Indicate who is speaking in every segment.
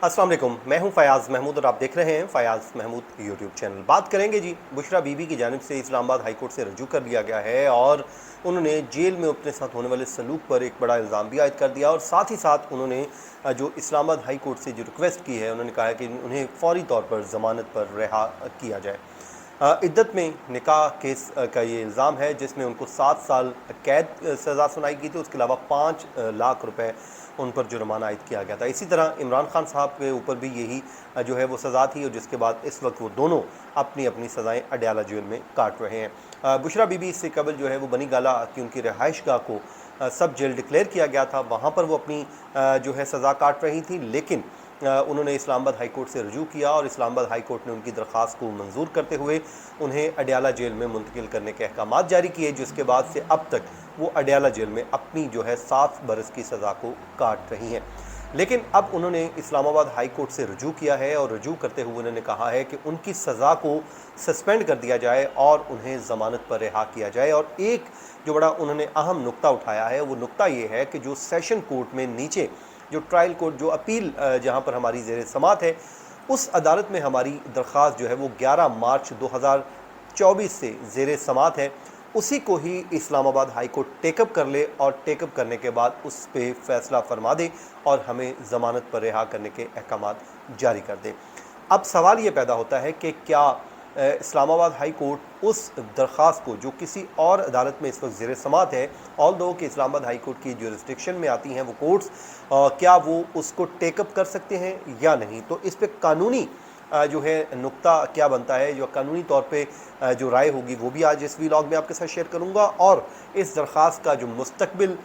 Speaker 1: अस्सलाम वालेकुम, मैं हूं फ़याज़ महमूद और आप देख रहे हैं फ़याज़ महमूद यूट्यूब चैनल। बात करेंगे जी, बुशरा बीबी की जानिब से इस्लामाबाद हाई कोर्ट से रजू कर लिया गया है और उन्होंने जेल में अपने साथ होने वाले सलूक पर एक बड़ा इल्ज़ाम भी आयद कर दिया और साथ ही साथ उन्होंने जो इस्लामाबाद हाई कोर्ट से जो रिक्वेस्ट की है, उन्होंने कहा है कि उन्हें फ़ौरी तौर पर ज़मानत पर रिहा किया जाए। इद्दत में निकाह केस का ये इल्ज़ाम है जिसमें उनको 7 साल कैद सज़ा सुनाई गई थी। उसके अलावा 5 लाख रुपए उन पर जुर्माना आयद किया गया था। इसी तरह इमरान खान साहब के ऊपर भी यही जो है वो सज़ा थी और जिसके बाद इस वक्त वो दोनों अपनी अपनी सज़ाएँ अडयाला जेल में काट रहे हैं। बुशरा बीबी इससे कबल जो है वो बनी गाला की उनकी रिहाइश गाह को सब जेल डिक्लेयर किया गया था, वहाँ पर वो अपनी जो है सज़ा काट रही थी, लेकिन उन्होंने इस्लामाबाद हाई कोर्ट से रजू किया और इस्लामाबाद हाई कोर्ट ने उनकी दरख्वास्त को मंजूर करते हुए उन्हें अडयाला जेल में मुंतकिल करने के अहकाम जारी किए, जिसके बाद से अब तक वो अडयाला जेल में अपनी जो है 7 बरस की सज़ा को काट रही हैं। लेकिन अब उन्होंने इस्लामाबाद हाई कोर्ट से रजू किया है और रजू करते हुए उन्होंने कहा है कि उनकी सज़ा को सस्पेंड कर दिया जाए और उन्हें ज़मानत पर रिहा किया जाए। और एक जो बड़ा उन्होंने अहम नुक्ता उठाया है वो नुक्ता ये है कि जो सेशन कोर्ट में नीचे जो ट्रायल कोर्ट जो अपील जहाँ पर हमारी ज़ेर समात है, उस अदालत में हमारी दरख्वास्त जो है वो 11 मार्च 2024 से ज़ेर समात है, उसी को ही इस्लामाबाद हाई कोर्ट टेकअप कर ले और टेकअप करने के बाद उस पर फ़ैसला फरमा दे और हमें ज़मानत पर रिहा करने के अहकाम जारी कर दे। अब सवाल ये पैदा होता है कि क्या इस्लामाबाद हाई कोर्ट उस दरख्वास्त को जो किसी और अदालत में इस वक्त ज़ेर समात है, ऑल दो कि इस्लामाबाद हाई कोर्ट की जुरिस्डिक्शन में आती हैं वो कोर्ट्स, क्या वो उसको टेकअप कर सकते हैं या नहीं। तो इस पर कानूनी जो है नुक्ता क्या बनता है, जो कानूनी तौर पे जो राय होगी वो भी आज इस वीलॉग में आपके साथ शेयर करूंगा और इस दरख्वास्त का जो मुस्तकबिल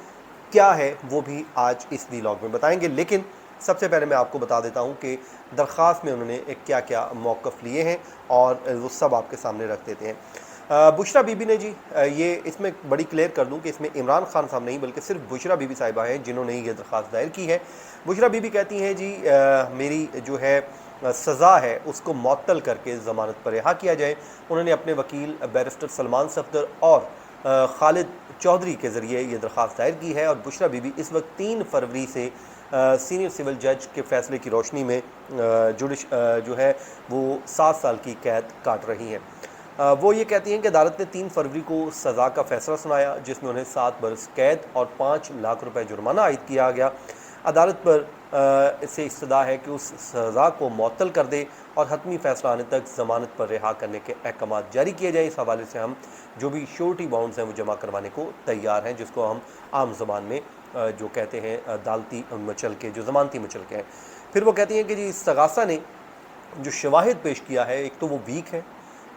Speaker 1: क्या है वो भी आज इस वीलॉग में बताएंगे। लेकिन सबसे पहले मैं आपको बता देता हूं कि दरख्वास्त में उन्होंने क्या क्या मौक़िफ़ लिए हैं और वो सब आपके सामने रख देते हैं। बुशरा बीबी ने जी ये इसमें बड़ी क्लियर कर दूं कि इसमें इमरान खान साहब नहीं बल्कि सिर्फ बुशरा बीबी साहिबा हैं जिन्होंने ये दरख्वास्त दायर की है। बुशरा बीबी कहती हैं जी मेरी जो है सज़ा है उसको मअतल करके ज़मानत पर रिहा किया जाए। उन्होंने अपने वकील बैरिस्टर सलमान सफदर और खालिद चौधरी के ज़रिए ये दरख्वास्त दायर की है और बुशरा बीबी इस वक्त 3 फरवरी से सीनियर सिविल जज के फ़ैसले की रोशनी में जो है वो 7 साल की कैद काट रही हैं। वो ये कहती हैं कि अदालत ने 3 फरवरी को सज़ा का फ़ैसला सुनाया जिसमें उन्हें 7 बरस कैद और 5 लाख रुपए जुर्माना आयद किया गया। अदालत पर इससे इस्तदा है कि उस सज़ा को मअतल कर दे और हतमी फ़ैसला आने तक ज़मानत पर रिहा करने के अहकाम जारी किए जाए। इस हवाले से हम जो भी श्योरिटी बाउंड्स हैं वो जमा करवाने को तैयार हैं, जिसको हम आम ज़बान में जो कहते हैं अदालती मचलके, जो ज़मानती मचलके हैं। फिर वो कहती हैं कि जी इस्तगासा ने जो शवाहिद पेश किया है एक तो वो वीक है,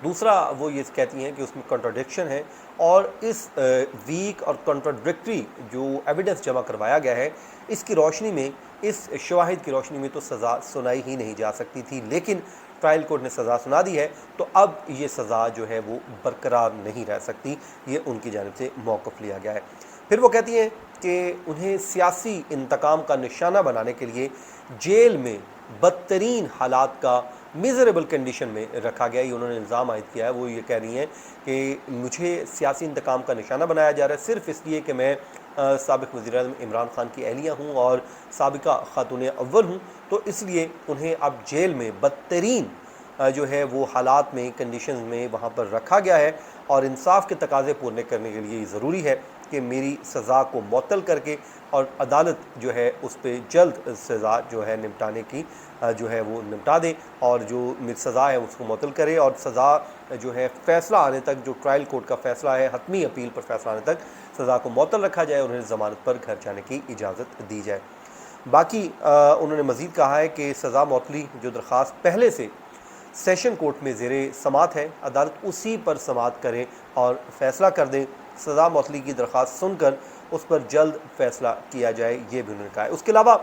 Speaker 1: दूसरा वो ये कहती हैं कि उसमें कॉन्ट्राडिक्शन है और इस वीक और कॉन्ट्राडिक्टरी जो एविडेंस जमा करवाया गया है इसकी रोशनी में, इस शवाहिद की रोशनी में तो सज़ा सुनाई ही नहीं जा सकती थी, लेकिन ट्रायल कोर्ट ने सज़ा सुना दी है तो अब ये सज़ा जो है वो बरकरार नहीं रह सकती, ये उनकी जानिब से मौक़िफ़ लिया गया है। फिर वो कहती हैं कि उन्हें सियासी इंतकाम का निशाना बनाने के लिए जेल में बदतरीन हालात का मिज़रेबल कंडीशन में रखा गया, ये उन्होंने इल्ज़ाम आयद किया है। वो ये कह रही हैं कि मुझे सियासी इंतकाम का निशाना बनाया जा रहा है सिर्फ़ इसलिए कि मैं साबिक़ वज़ीर-ए-आज़म इमरान खान की अहलिया हूँ और साबिक़ा ख़ातून अव्वल हूँ, तो इसलिए उन्हें अब जेल में बदतरीन जो है वो हालात में, कंडीशंस में वहाँ पर रखा गया है और इंसाफ के तकाज़े पूरे करने के लिए ज़रूरी है कि मेरी सज़ा को मअतल करके और अदालत जो है उस पर जल्द सज़ा जो है निपटाने की जो है वो निपटा दे और जो मेरी सज़ा है उसको मअतल करे और सज़ा जो है फ़ैसला आने तक, जो ट्रायल कोर्ट का फ़ैसला है हतमी अपील पर फ़ैसला आने तक सज़ा को मअतल रखा जाए और उन्हें ज़मानत पर घर जाने की इजाज़त दी जाए। बाकी उन्होंने मज़ीद कहा है कि सज़ा मअतली जो दरख्वास्त पहले से सेशन कोर्ट में ज़ेर समात है, अदालत उसी पर समात करे और फ़ैसला कर दें। सज़ा मअतली की दरख्वास्त सुनकर उस पर जल्द फ़ैसला किया जाए, ये भी उन्होंने कहा है। उसके अलावा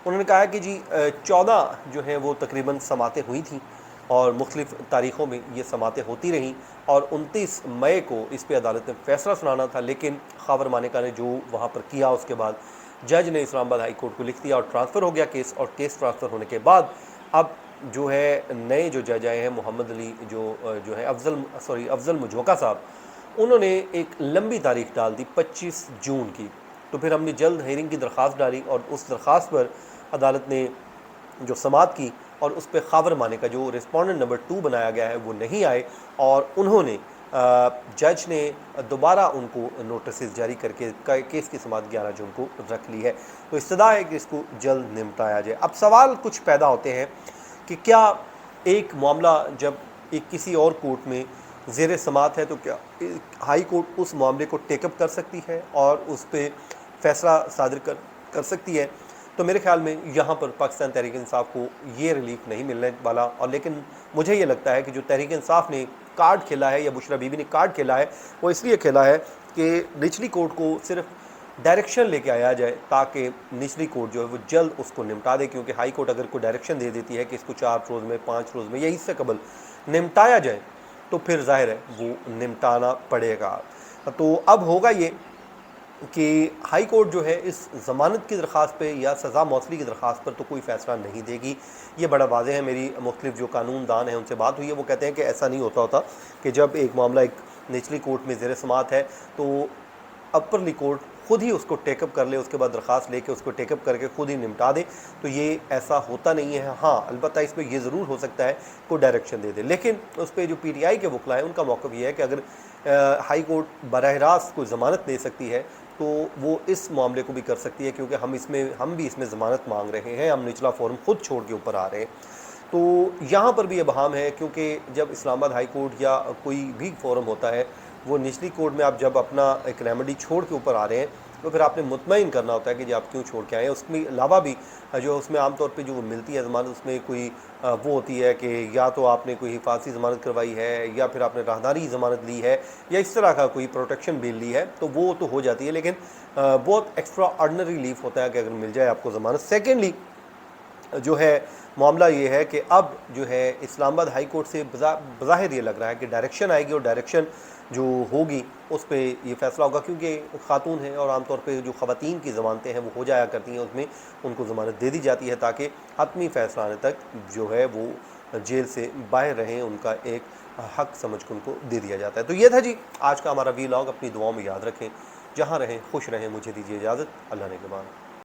Speaker 1: उन्होंने कहा है कि जी 14 जो हैं वो तकरीबन समातें हुई थी और मुख्तलिफ़ तारीख़ों में ये समातें होती रहीं और 29 मई को इस पर अदालत ने फ़ैसला सुनाना था, लेकिन ख़ावर मानिका ने जो वहाँ पर किया उसके बाद जज ने इस्लामाबाद हाई कोर्ट को लिख दिया और ट्रांसफ़र हो गया केस, और केस ट्रांसफ़र होने के बाद अब जो है नए जो जज आए हैं मोहम्मद अली जो है अफजल मुझोका साहब, उन्होंने एक लंबी तारीख डाल दी 25 जून की। तो फिर हमने जल्द हेयरिंग की दरख्वास्त डाली और उस दरख्वास्त पर अदालत ने जो समात की और उस पर खावर माने का जो रिस्पोंडेंट नंबर 2 बनाया गया है वो नहीं आए, और उन्होंने जज ने दोबारा उनको नोटिस जारी करके केस की समात 11 जून को रख ली है। तो इस्तदा है कि इसको जल्द निपटाया जाए। अब सवाल कुछ पैदा होते हैं कि क्या एक मामला जब एक किसी और कोर्ट में ज़ेर समात है तो क्या हाई कोर्ट उस मामले को टेकअप कर सकती है और उस पर फैसला सादर कर सकती है? तो मेरे ख्याल में यहाँ पर पाकिस्तान तहरीक इंसाफ को ये रिलीफ नहीं मिलने वाला। और लेकिन मुझे ये लगता है कि जो तहरीक इंसाफ ने कार्ड खेला है या बुशरा बीबी ने कार्ड खेला है वो इसलिए खेला है कि निचली कोर्ट को सिर्फ डायरेक्शन लेके आया जाए ताकि निचली कोर्ट जो है वो जल्द उसको निपटा दे, क्योंकि हाई कोर्ट अगर कोई डायरेक्शन दे देती है कि इसको 4 रोज़ में 5 रोज़ में या इससे कबल निपटाया जाए तो फिर जाहिर है वो निपटाना पड़ेगा। तो अब होगा ये कि हाई कोर्ट जो है इस ज़मानत की दरख्वास्त पे या सज़ा मौसली की दरख्वास्त पर तो कोई फ़ैसला नहीं देगी। ये बड़ा वाज़ेह है। मेरी मुख्तलिफ जो कानूनदान हैं उनसे बात हुई है, वो कहते हैं कि ऐसा नहीं होता कि जब एक मामला एक निचली कोर्ट में ज़ेर समात है तो अपरली कोर्ट खुद ही उसको टेकअप कर ले, उसके बाद दरख्वास्त लेके उसको टेकअप करके खुद ही निपटा दे। तो ये ऐसा होता नहीं है। हाँ, अलबत्ता इस पर यह ज़रूर हो सकता है कोई डायरेक्शन दे दे, लेकिन उस पर जो PTI के वकला हैं उनका मौक़िफ़ ये है कि अगर हाई कोर्ट बराह रास्त कोई ज़मानत दे सकती है तो वो इस मामले को भी कर सकती है, क्योंकि हम भी इसमें ज़मानत मांग रहे हैं, हम निचला फोरम खुद छोड़ के ऊपर आ रहे हैं। तो यहाँ पर भी इबहम है, क्योंकि जब इस्लामाबाद हाई कोर्ट या कोई भी फोरम होता है वो निचली कोर्ट में आप जब अपना एक रेमेडी छोड़ के ऊपर आ रहे हैं तो फिर आपने मुतमईन करना होता है कि जी आप क्यों छोड़ के आए हैं। उसके अलावा भी जो उसमें आमतौर पे जो मिलती है ज़मानत, उसमें कोई वो होती है कि या तो आपने कोई हिफाजती ज़मानत करवाई है या फिर आपने राहदारी ज़मानत ली है या इस तरह का कोई प्रोटेक्शन बिल ली है, तो वो तो हो जाती है। लेकिन बहुत एक्स्ट्रा ऑर्डनरी लीफ होता है कि अगर मिल जाए आपको ज़मानत। सेकेंडली जो है मामला ये है कि अब जो है इस्लामाबाद हाई कोर्ट से बज़ाहिर ये लग रहा है कि डायरेक्शन आएगी और डायरेक्शन जो होगी उस पर ये फ़ैसला होगा, क्योंकि खातून हैं और आमतौर पे जो ख़वातीन की ज़मानतें हैं वो हो जाया करती हैं, उसमें उनको ज़मानत दे दी जाती है ताकि हतमी फ़ैसला आने तक जो है वो जेल से बाहर रहें, उनका एक हक समझ के उनको दे दिया जाता है। तो ये था जी आज का हमारा वीलॉग। अपनी दुआओं में याद रखें, जहाँ रहें खुश रहें। मुझे दीजिए इजाज़त। अल्लाह ने के बाद।